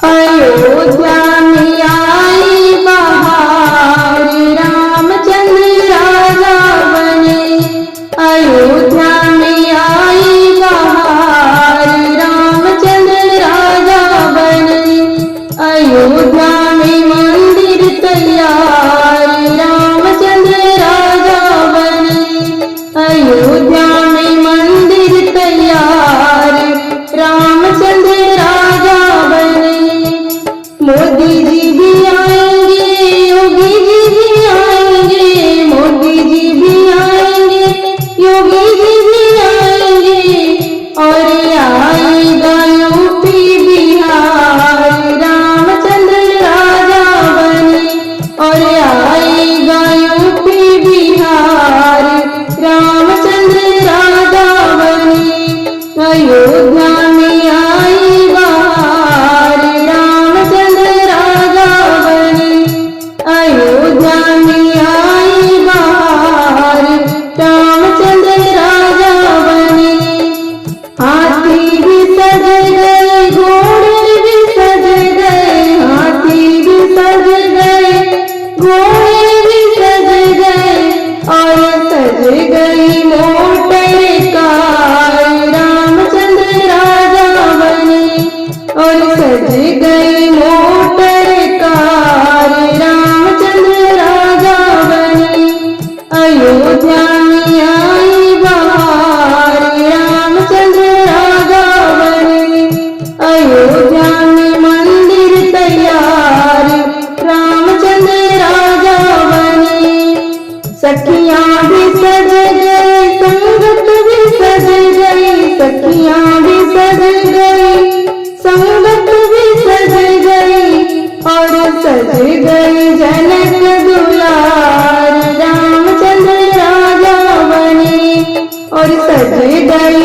अयोध्या में आई बहार, रामचंद्र राजा बने। अयोध्या में आई बहार, रामचंद्र राजा बने। अयोध्या में मंदिर तैयार, रामचंद्र राजा बने। अयोध्या में मंदिर तैयार, रामचंद्र राजा बने। मोदी जी भी आएंगे, योगी जी भी आएंगे। मोदी जी भी आएंगे, योगी जी भी आएंगे। और आएगा यूपी बिहार, रामचंद्र राजा बने। और आएगा यूपी बिहार, रामचंद्र राजा बने। अयोध्या में आई बहार, रामचंद्र राजा बने। अयोध्या में आई बहार, रामचंद्र राजा बने। हाथी भी सज गए, घोड़े भी सज गए। हाथी भी सज गए, घोड़े भी सज गए। और सज गई मोटर कार, रामचंद्र राजा बने। और सज गई मोटर कार, रामचंद्र राजा बने। अयोध्या में आई बहार, रामचंद्र राजा बने। अयोध्या में मंदिर तैयार, रामचंद्र राजा बने। सखियां भी सज गई, संगत भी सज गई। सखियां भी सज गई, संगत भी सज गई। और सज गई जनक दुलार, रामचंद्र राजा बने। और सज गई